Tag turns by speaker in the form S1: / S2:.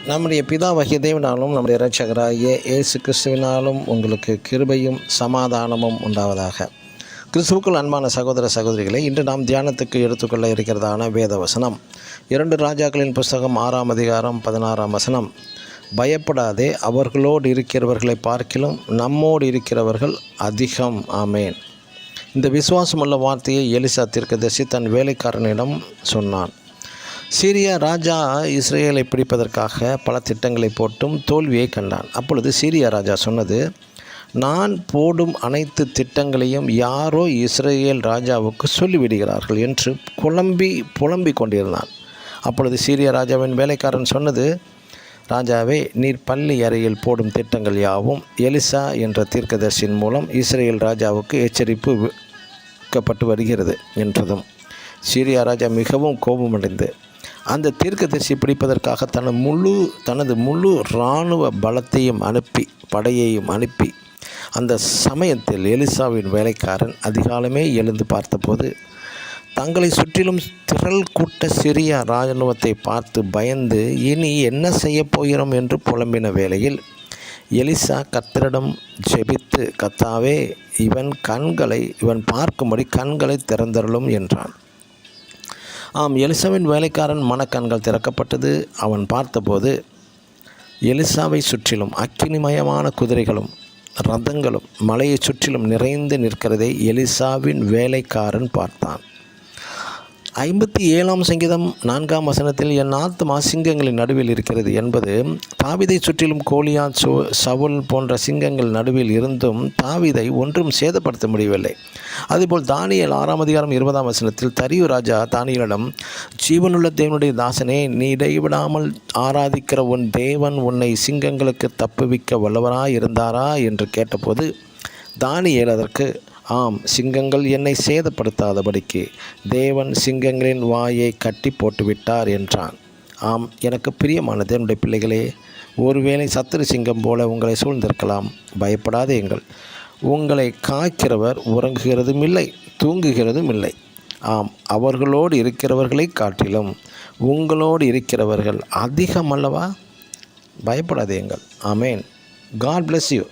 S1: நம்முடைய பிதாவாகிய தேவனாலும் நம்முடைய இரட்சகராகிய இயேசு கிறிஸ்துவினாலும் உங்களுக்கு கிருபையும் சமாதானமும் உண்டாவதாக. கிறிஸ்துவுக்குள் அன்பான சகோதர சகோதரிகளை, இன்று நாம் தியானத்துக்கு எடுத்துக்கொள்ள இருக்கிறதான வேத வசனம் 2 ராஜாக்களின் புஸ்தகம் 6ஆம் அதிகாரம் 16ஆம் வசனம். பயப்படாதே, அவர்களோடு இருக்கிறவர்களை பார்க்கிலும் நம்மோடு இருக்கிறவர்கள் அதிகம். ஆமேன். இந்த விசுவாசமுள்ள வார்த்தையை எலிசா தீர்க்கதரிசி தன் வேலைக்காரனிடம் சொன்னான். சீரியா ராஜா இஸ்ரேலை பிடிப்பதற்காக பல திட்டங்களை போட்டும் தோல்வியை கண்டான். அப்பொழுது சீரியா ராஜா சொன்னது, நான் போடும் அனைத்து திட்டங்களையும் யாரோ இஸ்ரேல் ராஜாவுக்கு சொல்லிவிடுகிறார்கள் என்று புலம்பிக் கொண்டிருந்தான். அப்பொழுது சீரியா ராஜாவின் வேலைக்காரன் சொன்னது, ராஜாவே, நீர் பள்ளி அறையில் போடும் திட்டங்கள் யாவும் எலிசா என்ற தீர்க்கதரிசியின் மூலம் இஸ்ரேல் ராஜாவுக்கு எச்சரிப்பு விற்கப்பட்டு வருகிறது என்றதும் சீரியா ராஜா மிகவும் கோபமடைந்து அந்த தீர்க்கதரிசி பிடிப்பதற்காக தனது முழு இராணுவ படையையும் அனுப்பி அந்த சமயத்தில் எலிசாவின் வேலைக்காரன் அதிகாலமே எழுந்து பார்த்தபோது தங்களை சுற்றிலும் திரள் கூட்ட சிறிய இராணுவத்தை பார்த்து பயந்து இனி என்ன செய்ய போகிறோம் என்று புலம்பின வேளையில் எலிசா கர்த்தரிடம் ஜெபித்து, கர்த்தாவே, இவன் பார்க்கும்படி கண்களை திறந்தருளும் என்றான். எலிசாவின் வேலைக்காரன் மனக்கண்கள் திறக்கப்பட்டது. அவன் பார்த்தபோது எலிசாவை சுற்றிலும் அக்கினிமயமான குதிரைகளும் ரதங்களும் மலையை சுற்றிலும் நிறைந்து நிற்கிறதை எலிசாவின் வேலைக்காரன் பார்த்தான். 57ஆம் சங்கீதம் 4ஆம் வசனத்தில், என் ஆத்துமா சிங்கங்களின் நடுவில் இருக்கிறது என்பது தாவீதை சுற்றிலும் கோலியாத், சவுல் போன்ற சிங்கங்கள் நடுவில் இருந்தும் தாவீதை ஒன்றும் சேதப்படுத்த முடியவில்லை. அதுபோல் தானியேல் 6ஆம் அதிகாரம் 20ஆம் வசனத்தில் தரியு ராஜா தானியேலிடம், ஜீவனுள்ள தேவனுடைய தாசனே, நீ இடைவிடாமல் ஆராதிக்கிற உன் தேவன் உன்னை சிங்கங்களுக்கு தப்புவிக்க வல்லவராய் இருந்தாரா என்று கேட்டபோது தானியேல் அதற்கு, ஆம், சிங்கங்கள் என்னை சேதப்படுத்தாதபடிக்கு தேவன் சிங்கங்களின் வாயை கட்டி போட்டுவிட்டார் என்றான். ஆம், எனக்கு பிரியமான தேவனுடைய பிள்ளைகளே, ஒருவேளை சத்துரு சிங்கம் போல உங்களை சூழ்ந்திருக்கலாம். பயப்படாதீர்கள். உங்களை காக்கிறவர் உறங்குகிறதும் இல்லை, தூங்குகிறதும் இல்லை. ஆம், அவர்களோடு இருக்கிறவர்களை காட்டிலும் உங்களோடு இருக்கிறவர்கள் அதிகம் அல்லவா? பயப்படாதீங்கள். ஆமேன். God bless you.